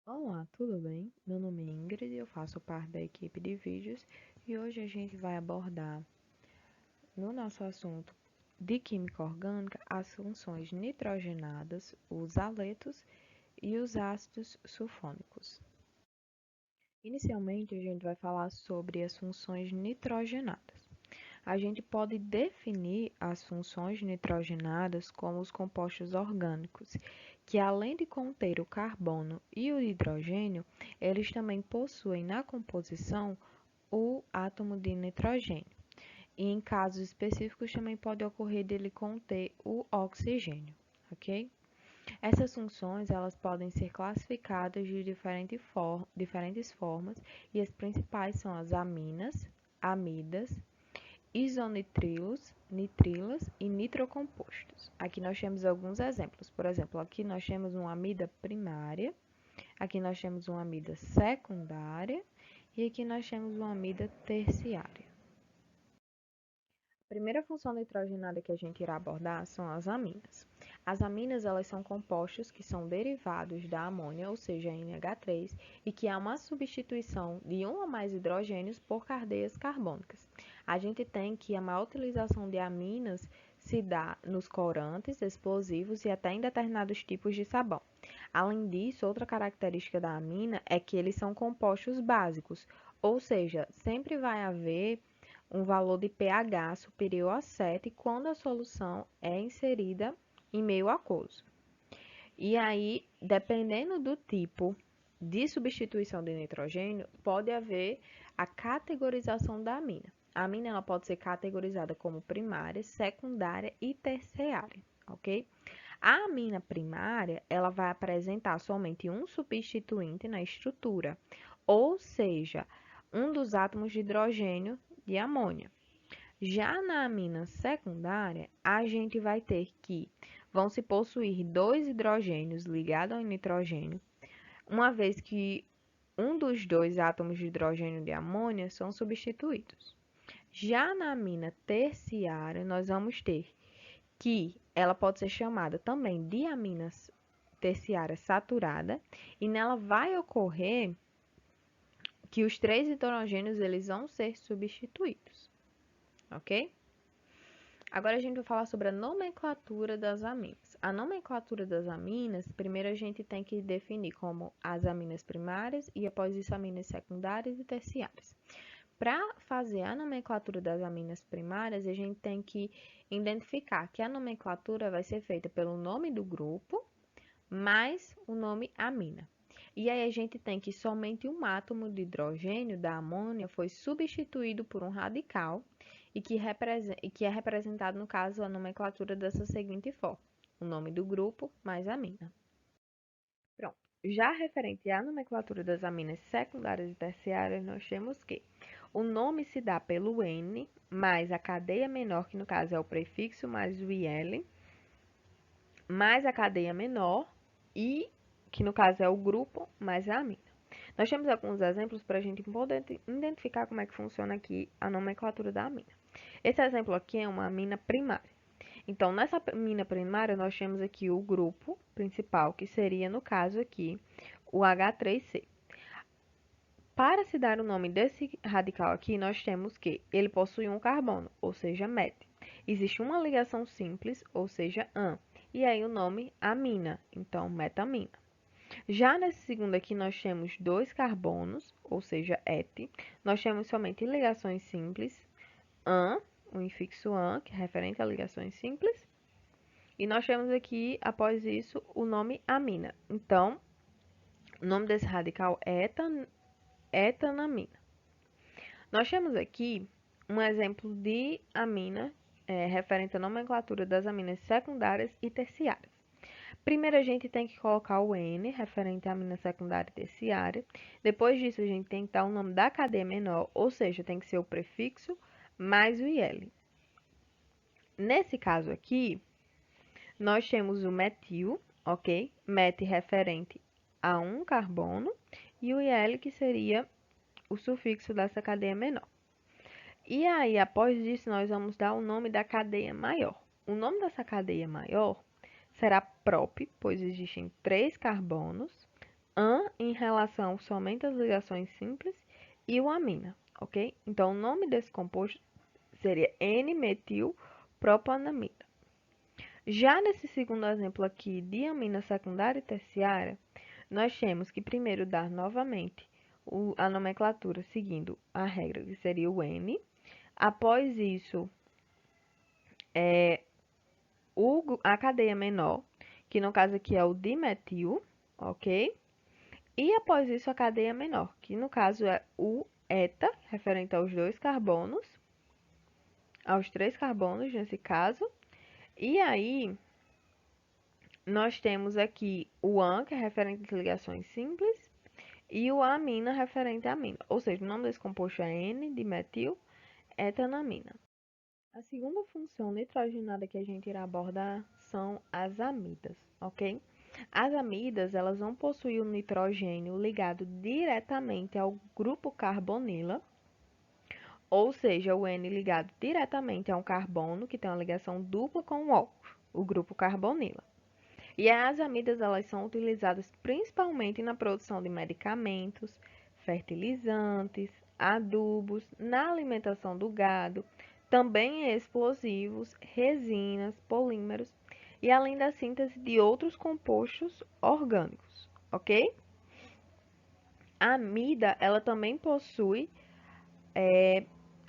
Olá, tudo bem? Meu nome é Ingrid, eu faço parte da equipe de vídeos e hoje a gente vai abordar no nosso assunto de química orgânica as funções nitrogenadas, os haletos e os ácidos sulfônicos. Inicialmente, a gente vai falar sobre as funções nitrogenadas. A gente pode definir as funções nitrogenadas como os compostos orgânicos, que além de conter o carbono e o hidrogênio, eles também possuem na composição o átomo de nitrogênio. E em casos específicos também pode ocorrer dele conter o oxigênio, ok? Essas funções elas podem ser classificadas de diferentes formas e as principais são as aminas, amidas, isonitrilos, nitrilas e nitrocompostos. Aqui nós temos alguns exemplos. Por exemplo, aqui nós temos uma amida primária, aqui nós temos uma amida secundária e aqui nós temos uma amida terciária. A primeira função nitrogenada que a gente irá abordar são as aminas. As aminas elas são compostos que são derivados da amônia, ou seja, NH3, e que há uma substituição de um ou mais hidrogênios por cadeias carbônicas. A gente tem que a maior utilização de aminas se dá nos corantes, explosivos e até em determinados tipos de sabão. Além disso, outra característica da amina é que eles são compostos básicos, ou seja, sempre vai haver um valor de pH superior a 7 quando a solução é inserida em meio aquoso. E aí, dependendo do tipo de substituição de nitrogênio, pode haver a categorização da amina. A amina ela pode ser categorizada como primária, secundária e terciária, ok? A amina primária, ela vai apresentar somente um substituinte na estrutura, ou seja, um dos átomos de hidrogênio de amônia. Já na amina secundária, a gente vai ter que vão se possuir dois hidrogênios ligados ao nitrogênio, uma vez que um dos dois átomos de hidrogênio de amônia são substituídos. Já na amina terciária, nós vamos ter que ela pode ser chamada também de amina terciária saturada, e nela vai ocorrer que os três hidrogênios eles vão ser substituídos, ok? Agora a gente vai falar sobre a nomenclatura das aminas. A nomenclatura das aminas, primeiro a gente tem que definir como as aminas primárias e após isso aminas secundárias e terciárias. Para fazer a nomenclatura das aminas primárias, a gente tem que identificar que a nomenclatura vai ser feita pelo nome do grupo mais o nome amina. E aí a gente tem que somente um átomo de hidrogênio da amônia foi substituído por um radical e que é representado, no caso, a nomenclatura dessa seguinte forma: o nome do grupo mais amina. Pronto. Já referente à nomenclatura das aminas secundárias e terciárias, nós temos que o nome se dá pelo N mais a cadeia menor, que no caso é o prefixo mais o IL, mais a cadeia menor e, que no caso é o grupo, mais a amina. Nós temos alguns exemplos para a gente poder identificar como é que funciona aqui a nomenclatura da amina. Esse exemplo aqui é uma amina primária. Então, nessa amina primária, nós temos aqui o grupo principal, que seria, no caso aqui, o H3C. Para se dar o nome desse radical aqui, nós temos que ele possui um carbono, ou seja, met. Existe uma ligação simples, ou seja, an. E aí o nome amina, então metamina. Já nesse segundo aqui, nós temos dois carbonos, ou seja, et. Nós temos somente ligações simples, an, o infixo an, que é referente a ligações simples. E nós temos aqui, após isso, o nome amina. Então, o nome desse radical é etanamina. Nós temos aqui um exemplo de amina referente à nomenclatura das aminas secundárias e terciárias. Primeiro a gente tem que colocar o N, referente à amina secundária e terciária. Depois disso, a gente tem que dar o nome da cadeia menor, ou seja, tem que ser o prefixo mais o IL. Nesse caso aqui, nós temos o metil, ok? Met referente a um carbono e o IL que seria o sufixo dessa cadeia menor. E aí, após isso, nós vamos dar o nome da cadeia maior. O nome dessa cadeia maior será prop, pois existem três carbonos, an em relação somente às ligações simples e o amina, ok? Então, o nome desse composto seria N-metilpropanamida. Já nesse segundo exemplo aqui de amina secundária e terciária, nós temos que primeiro dar novamente a nomenclatura seguindo a regra, que seria o N. Após isso, a cadeia menor, que no caso aqui é o dimetil, ok? E após isso, a cadeia menor, que no caso é o eta, referente aos dois carbonos, aos três carbonos nesse caso. E aí, nós temos aqui o an, que é referente às ligações simples, e o amina, referente à amina. Ou seja, o nome desse composto é N-dimetil etanamina. A segunda função nitrogenada que a gente irá abordar são as amidas, ok? As amidas, elas vão possuir o nitrogênio ligado diretamente ao grupo carbonila, ou seja, o N ligado diretamente a um carbono que tem uma ligação dupla com o grupo carbonila. E as amidas, elas são utilizadas principalmente na produção de medicamentos, fertilizantes, adubos, na alimentação do gado, também em explosivos, resinas, polímeros e além da síntese de outros compostos orgânicos, ok? A amida, ela também possui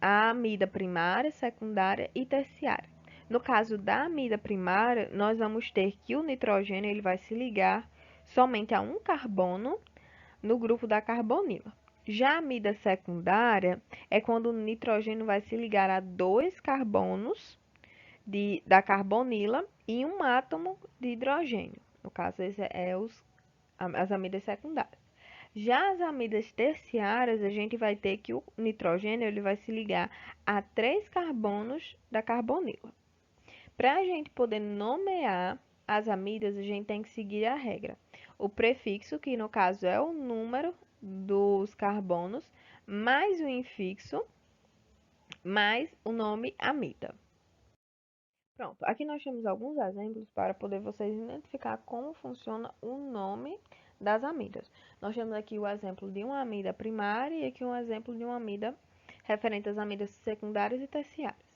a amida primária, secundária e terciária. No caso da amida primária, nós vamos ter que o nitrogênio ele vai se ligar somente a um carbono no grupo da carbonila. Já a amida secundária é quando o nitrogênio vai se ligar a dois carbonos da carbonila e um átomo de hidrogênio. No caso, esse é as amidas secundárias. Já as amidas terciárias, a gente vai ter que o nitrogênio ele vai se ligar a três carbonos da carbonila. Para a gente poder nomear as amidas, a gente tem que seguir a regra. O prefixo, que no caso é o número dos carbonos, mais o infixo, mais o nome amida. Pronto, aqui nós temos alguns exemplos para poder vocês identificar como funciona o nome das amidas. Nós temos aqui o exemplo de uma amida primária e aqui um exemplo de uma amida referente às amidas secundárias e terciárias.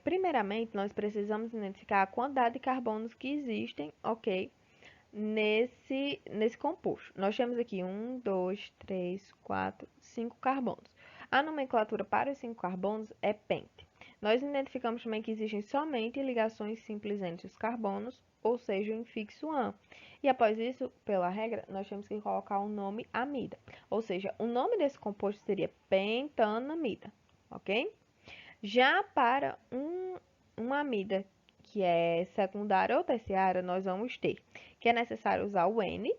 Primeiramente, nós precisamos identificar a quantidade de carbonos que existem, ok, nesse composto. Nós temos aqui 1, 2, 3, 4, 5 carbonos. A nomenclatura para os 5 carbonos é pente. Nós identificamos também que existem somente ligações simples entre os carbonos, ou seja, o infixo an. E após isso, pela regra, nós temos que colocar o nome amida. Ou seja, o nome desse composto seria pentanamida, ok? Já para uma amida que é secundária ou terciária, nós vamos ter que é necessário usar o N,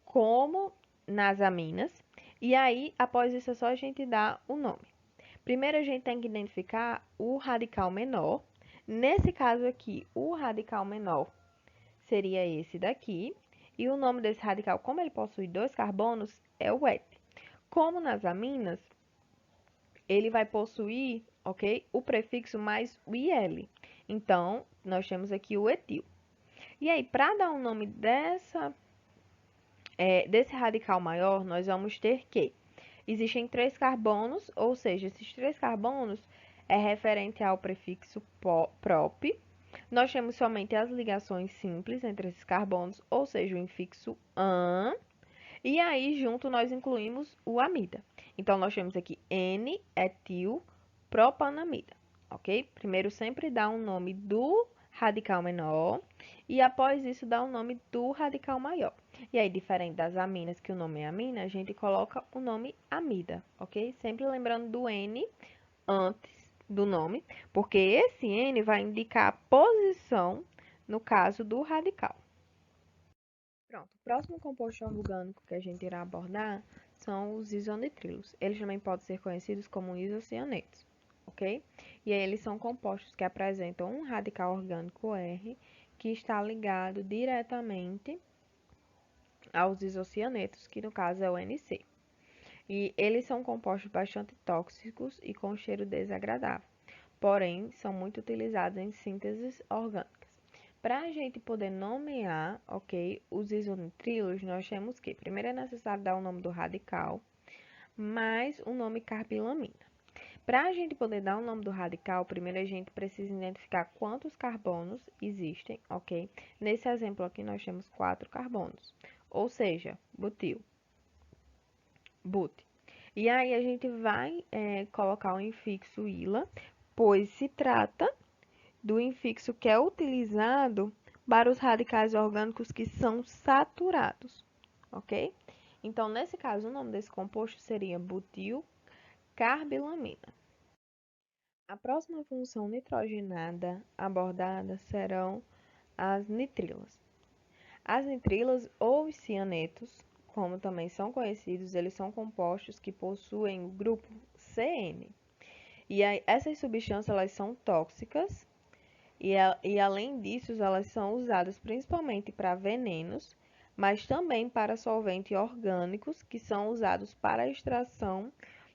como nas aminas, e aí, após isso, é só a gente dar o nome. Primeiro, a gente tem que identificar o radical menor. Nesse caso aqui, o radical menor seria esse daqui, e o nome desse radical, como ele possui dois carbonos, é o et. Como nas aminas, ele vai possuir, ok, o prefixo mais o il. Então, nós temos aqui o etil. E aí, para dar o nome desse radical maior, nós vamos ter que existem três carbonos, ou seja, esses três carbonos é referente ao prefixo prop. Nós temos somente as ligações simples entre esses carbonos, ou seja, o infixo an. E aí, junto, nós incluímos o amida. Então, nós temos aqui N-etil-propanamida, ok? Primeiro, sempre dá um nome do radical menor e após isso dá o nome do radical maior. E aí, diferente das aminas, que o nome é amina, a gente coloca o nome amida, ok? Sempre lembrando do N antes do nome, porque esse N vai indicar a posição no caso do radical. Pronto, o próximo composto orgânico que a gente irá abordar são os isonitrilos. Eles também podem ser conhecidos como isocianetos, ok? E aí eles são compostos que apresentam um radical orgânico R que está ligado diretamente aos isocianetos, que no caso é o NC. E eles são compostos bastante tóxicos e com cheiro desagradável, porém são muito utilizados em sínteses orgânicas. Para a gente poder nomear, ok, os isonitrilos, nós temos que, primeiro é necessário dar o nome do radical, mais o nome carbilamina. Para a gente poder dar o nome do radical, primeiro a gente precisa identificar quantos carbonos existem, ok? Nesse exemplo aqui nós temos 4 carbonos, ou seja, butil, but. E aí a gente vai colocar o infixo ila, pois se trata do infixo que é utilizado para os radicais orgânicos que são saturados, ok? Então, nesse caso, o nome desse composto seria butilcarbilamina. A próxima função nitrogenada abordada serão as nitrilas. As nitrilas ou cianetos, como também são conhecidos, eles são compostos que possuem o grupo CN. E essas substâncias elas são tóxicas e além disso, elas são usadas principalmente para venenos, mas também para solventes orgânicos que são usados para a extração,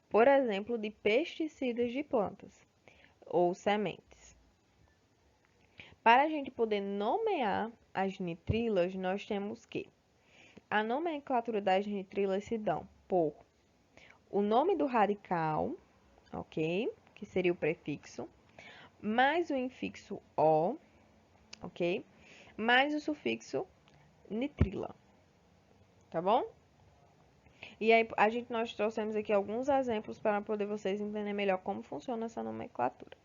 por exemplo, de pesticidas de plantas ou sementes. Para a gente poder nomear as nitrilas, nós temos que a nomenclatura das nitrilas se dão por o nome do radical, ok? Que seria o prefixo, mais o infixo O, ok? Mais o sufixo nitrila, tá bom? E aí nós trouxemos aqui alguns exemplos para poder vocês entenderem melhor como funciona essa nomenclatura.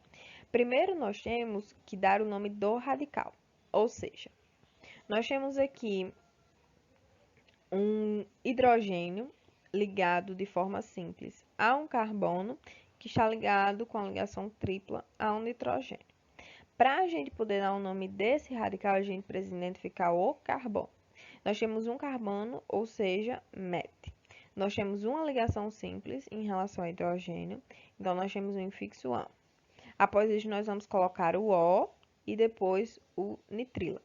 Primeiro, nós temos que dar o nome do radical, ou seja, nós temos aqui um hidrogênio ligado de forma simples a um carbono que está ligado com a ligação tripla a um nitrogênio. Para a gente poder dar o nome desse radical, a gente precisa identificar o carbono. Nós temos um carbono, ou seja, MET. Nós temos uma ligação simples em relação ao hidrogênio, então nós temos o infixo AN. Após isso, nós vamos colocar o O e depois o nitrila.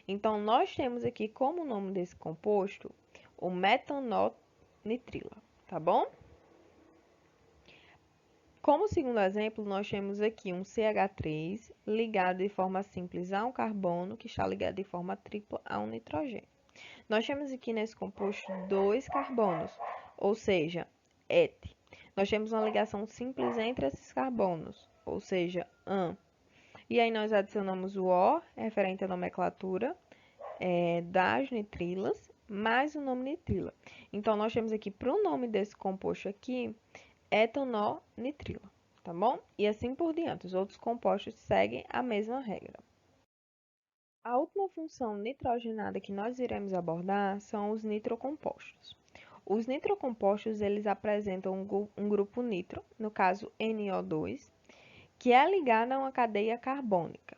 Então, nós temos aqui como nome desse composto o metanol-nitrila, tá bom? Como segundo exemplo, nós temos aqui um CH3 ligado de forma simples a um carbono que está ligado de forma tripla a um nitrogênio. Nós temos aqui nesse composto 2 carbonos, ou seja, ET. Nós temos uma ligação simples entre esses carbonos, ou seja, AN. E aí nós adicionamos o O, referente à nomenclatura das nitrilas, mais o nome nitrila. Então, nós temos aqui para o nome desse composto aqui, etanol nitrila, tá bom? E assim por diante, os outros compostos seguem a mesma regra. A última função nitrogenada que nós iremos abordar são os nitrocompostos. Os nitrocompostos, eles apresentam um grupo nitro, no caso NO2, que é ligado a uma cadeia carbônica.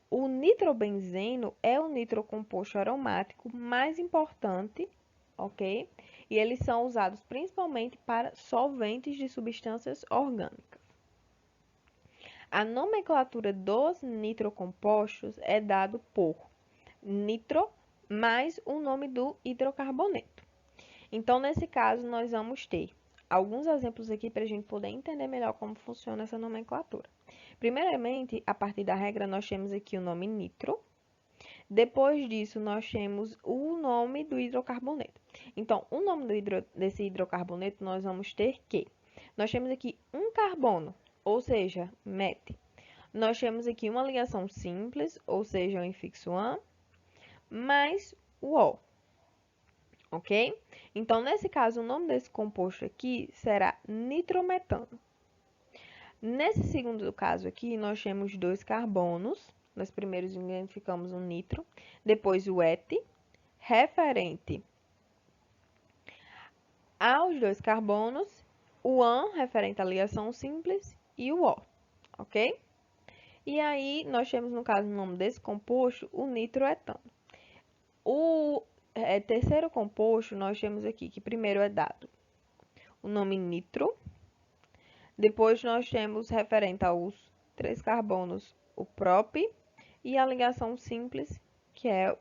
O nitrobenzeno é o nitrocomposto aromático mais importante, ok? E eles são usados principalmente para solventes de substâncias orgânicas. A nomenclatura dos nitrocompostos é dado por nitro mais o nome do hidrocarboneto. Então, nesse caso, nós vamos ter alguns exemplos aqui para a gente poder entender melhor como funciona essa nomenclatura. Primeiramente, a partir da regra, nós temos aqui o nome nitro. Depois disso, nós temos o nome do hidrocarboneto. Então, o nome desse hidrocarboneto, nós vamos ter que... Nós temos aqui um carbono, ou seja, MET. Nós temos aqui uma ligação simples, ou seja, o infixo AN, mais o O. Ok? Então, nesse caso, o nome desse composto aqui será nitrometano. Nesse segundo caso aqui, nós temos 2 carbonos. Nós primeiro identificamos um nitro, depois o ET, referente aos 2 carbonos, o AN, referente à ligação simples, e o O, ok? E aí, nós temos, no caso, o nome desse composto, o nitroetano. O terceiro composto, nós temos aqui, que primeiro é dado o nome nitro, depois nós temos, referente aos 3 carbonos, o prop, e a ligação simples, que é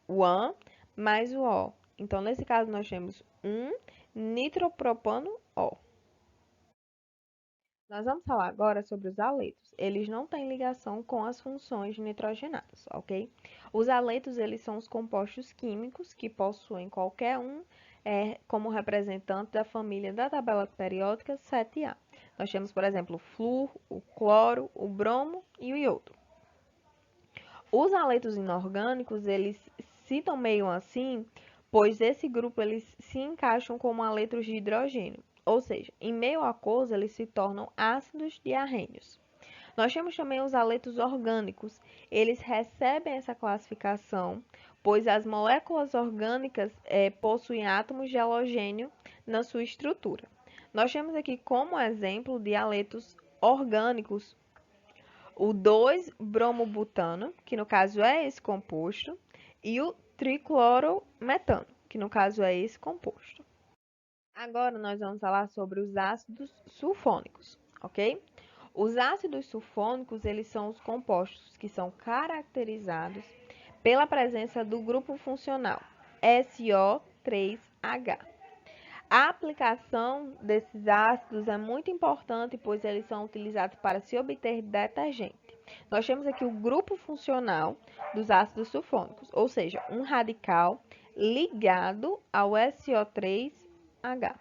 o AN mais o O. Então, nesse caso, nós temos um nitropropano O. Nós vamos falar agora sobre os haletos. Eles não têm ligação com as funções nitrogenadas, ok? Os haletos, eles são os compostos químicos que possuem qualquer um como representante da família da tabela periódica 7A. Nós temos, por exemplo, o flúor, o cloro, o bromo e o iodo. Os haletos inorgânicos, eles citam meio assim, pois esse grupo eles se encaixam como haletos de hidrogênio, ou seja, em meio aquoso eles se tornam ácidos diarrênios. Nós temos também os haletos orgânicos. Eles recebem essa classificação, pois as moléculas orgânicas possuem átomos de halogênio na sua estrutura. Nós temos aqui como exemplo de haletos orgânicos o 2-bromobutano, que no caso é esse composto, e o triclorometano, que no caso é esse composto. Agora nós vamos falar sobre os ácidos sulfônicos, ok? Os ácidos sulfônicos, eles são os compostos que são caracterizados pela presença do grupo funcional SO3H. A aplicação desses ácidos é muito importante, pois eles são utilizados para se obter detergente. Nós temos aqui o grupo funcional dos ácidos sulfônicos, ou seja, um radical ligado ao SO3H.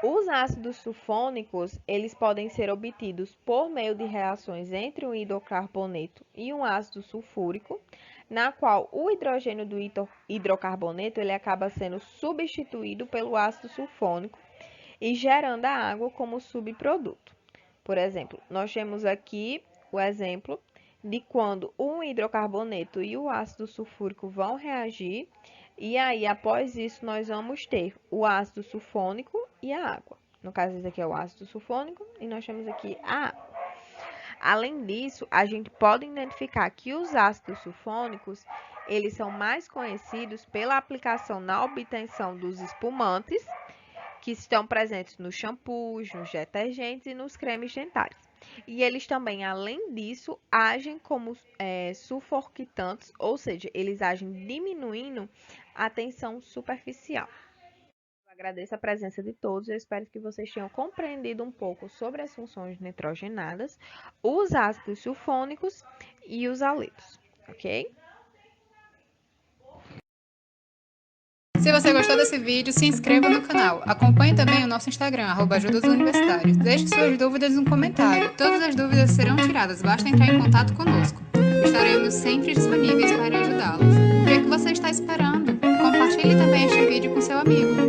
Os ácidos sulfônicos, eles podem ser obtidos por meio de reações entre um hidrocarboneto e um ácido sulfúrico, na qual o hidrogênio do hidrocarboneto ele acaba sendo substituído pelo ácido sulfônico e gerando a água como subproduto. Por exemplo, nós temos aqui o exemplo de quando um hidrocarboneto e o ácido sulfúrico vão reagir, e aí após isso nós vamos ter o ácido sulfônico e a água. No caso, esse aqui é o ácido sulfônico e nós temos aqui a água. Além disso, a gente pode identificar que os ácidos sulfônicos, eles são mais conhecidos pela aplicação na obtenção dos espumantes, que estão presentes nos shampoos, nos detergentes e nos cremes dentais. E eles também, além disso, agem como sulforquitantes, ou seja, eles agem diminuindo a tensão superficial. Agradeço a presença de todos. Eu espero que vocês tenham compreendido um pouco sobre as funções nitrogenadas, os ácidos sulfônicos e os haletos, ok? Se você gostou desse vídeo, se inscreva no canal. Acompanhe também o nosso Instagram, @ajudasuniversitários. Deixe suas dúvidas no comentário. Todas as dúvidas serão tiradas, basta entrar em contato conosco. Estaremos sempre disponíveis para ajudá-los. O que é que você está esperando? Compartilhe também este vídeo com seu amigo.